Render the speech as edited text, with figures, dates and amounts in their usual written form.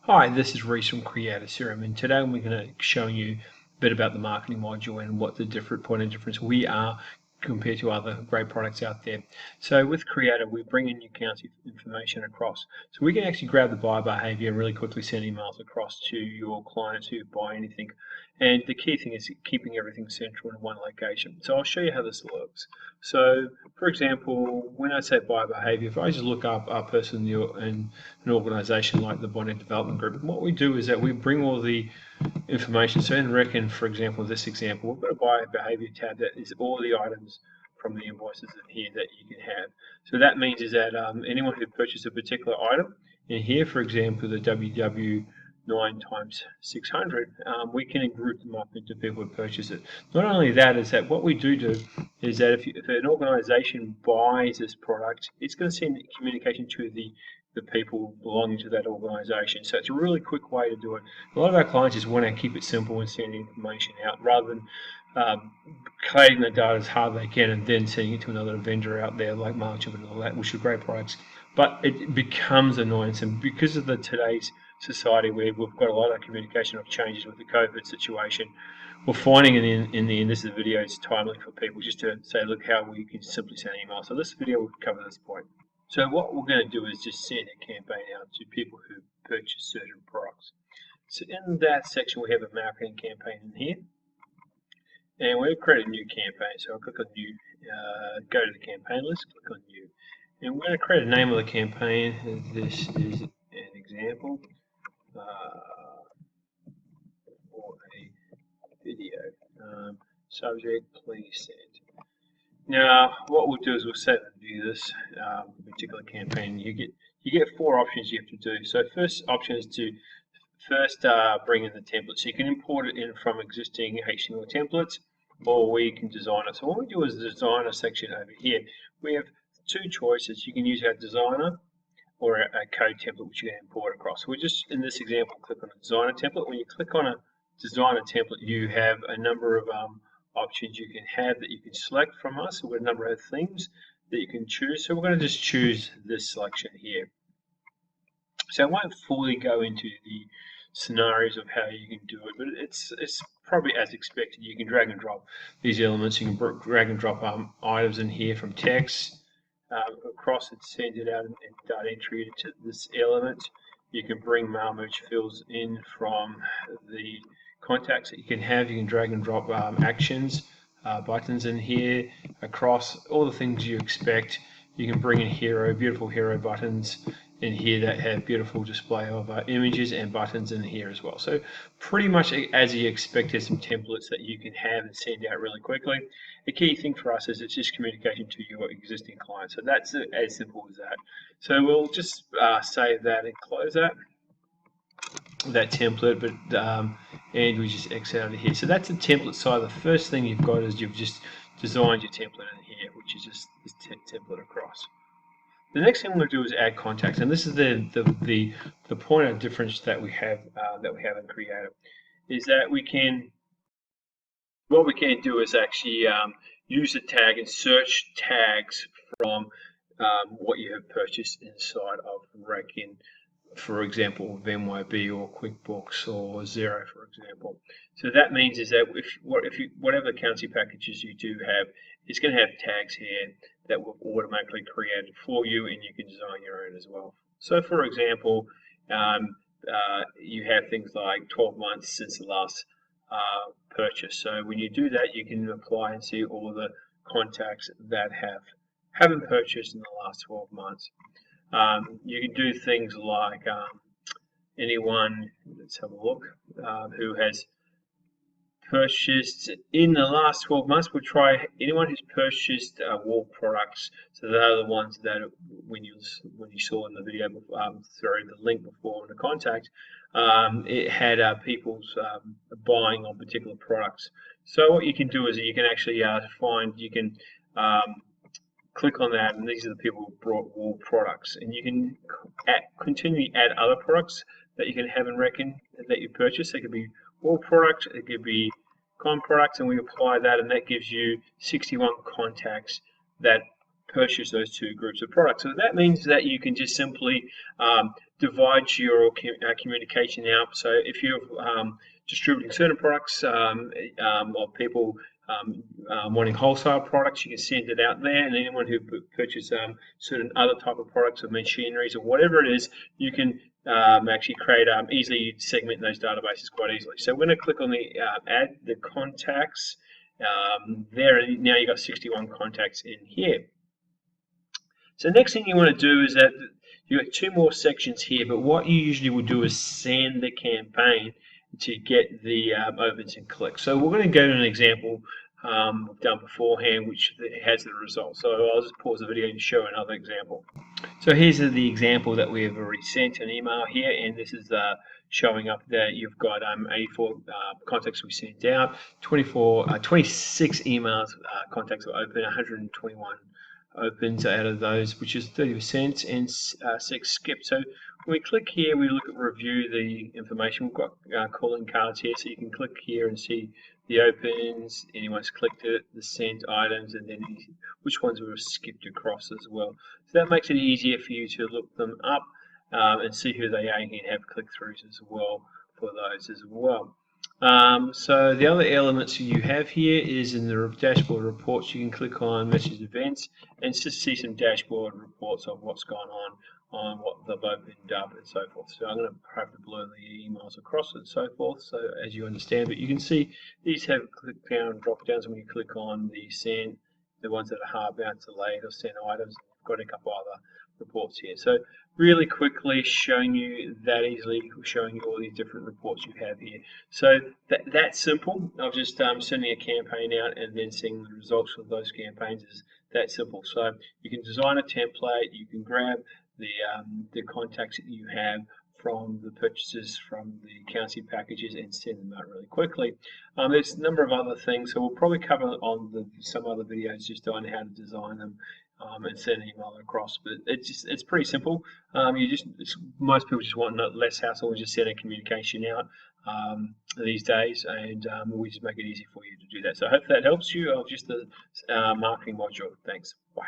Hi, this is Reese from CreataCRM, and today we're going to show you a bit about the marketing module and what the different point of difference we are compared to other great products out there. So with Creator, we bring in your account information across. So we can actually grab the buyer behavior and really quickly send emails across to your clients who buy anything. And the key thing is keeping everything central in one location. So I'll show you how this works. So for example, when I say buyer behavior, if I just look up a person in an organization like the Bonnet Development Group, what we do is that we bring all the information. So in Reckon, for example, this example, we've got a buyer behavior tab that is all the items from the invoices in here that you can have. So that means is that anyone who purchased a particular item, in here, for example, the WW 9 times 600, we can group them up into people who purchase it. Not only that, is that what we do is that if an organization buys this product, it's going to send communication to the people belonging to that organization. So it's a really quick way to do it. A lot of our clients just want to keep it simple and send information out rather than collating the data as hard as they can and then sending it to another vendor out there like MailChimp and all that, which are great products. But it becomes annoying, and because of today's society where we've got a lot of communication of changes with the COVID situation, we're finding in the end, this is a video, it's timely for people just to say, look how we can simply send an email. So this video will cover this point. So what we're going to do is just send a campaign out to people who purchase certain products. So in that section, we have a marketing campaign in here. And we'll create a new campaign. So I'll click on new, go to the campaign list, click on new. And we're going to create a name of the campaign. This is an example for a video. Subject, please send. Now, what we'll do is we'll save and view this particular campaign. You get four options you have to do. So first option is to first bring in the template. So you can import it in from existing HTML templates, or we can design it. So what we do is the designer section over here. We have two choices. You can use our designer or a code template which you can import across. So we just, in this example, click on a designer template. When you click on a designer template, you have a number of options you can have that you can select from us. So we've got a number of themes that you can choose. So we're going to just choose this selection here. So I won't fully go into the scenarios of how you can do it, but it's probably as expected. You can drag and drop these elements. You can drag and drop items in here from text across and send it out and data entry into this element. You can bring mail merge fields in from the contacts that you can have. You can drag and drop actions, buttons in here across all the things you expect. You can bring in beautiful hero buttons in here that have beautiful display of images and buttons in here as well. So pretty much as you expect, there's some templates that you can have and send out really quickly. The key thing for us is it's just communication to your existing clients. So that's as simple as that. So we'll just save that and close that template, but and we just exit out of here. So that's the template side. The first thing you've got is you've just designed your template in here, which is just this template across. The next thing we're going to do is add contacts, and this is the point of difference that we have in Creator, is that what we can do is actually use a tag and search tags from what you have purchased inside of Reckon. For example, MYB or QuickBooks or Xero, for example. So that means is that whatever accounting packages you do have, it's going to have tags here that will automatically created for you, and you can design your own as well. So for example, you have things like 12 months since the last purchase. So when you do that, you can apply and see all the contacts that haven't purchased in the last 12 months. You can do things like anyone, let's have a look, who has purchased in the last 12 months. We'll try anyone who's purchased wool products. So they're the ones that when you saw in the video, sorry, the link before in the contact, it had people's buying on particular products. So what you can do is you can actually you can click on that, and these are the people who brought wool products, and you can continually add other products that you can have in Reckon that you purchase. It could be wool products, it could be com products, and we apply that, and that gives you 61 contacts that purchase those two groups of products. So that means that you can just simply divides your communication out. So if you're distributing certain products or people wanting wholesale products, you can send it out there, and anyone who purchases certain other type of products or machineries or whatever it is, you can actually create easily segment those databases quite easily. So we're going to click on the add the contacts. There now you've got 61 contacts in here. So the next thing you want to do is that you've got 2 more sections here, but what you usually would do is send the campaign to get the opens and clicks. So we're going to go to an example we've done beforehand, which has the results. So I'll just pause the video and show another example. So here's the example that we have already sent an email here, and this is showing up that you've got 84 contacts we sent out, 26 emails contacts were open, 121 opens out of those, which is 30%, and 6 skipped. So when we click here, we look at review the information. We've got calling cards here, so you can click here and see the opens, anyone's clicked it, the sent items, and then which ones were skipped across as well. So that makes it easier for you to look them up and see who they are, and have click-throughs as well for those as well. So the other elements you have here is in the dashboard reports. You can click on message events and just see some dashboard reports of what's gone on what they've opened up and so forth. So I'm going to have to blur the emails across and so forth, so as you understand. But you can see these have click down drop downs when you click on the send, the ones that are hard bound, delayed, or sent items. I've got a couple other reports here. So really quickly showing you that easily, showing you all these different reports you have here. So that's simple. Of just sending a campaign out and then seeing the results of those campaigns is that simple. So you can design a template, you can grab the contacts that you have from the purchases from the accountancy packages and send them out really quickly. There's a number of other things, so we'll probably cover on some other videos just on how to design them and send an email across. But it's pretty simple. Most people just want less hassle and just send a communication out these days, and we just make it easy for you to do that. So I hope that helps you of just the marketing module. Thanks. Bye.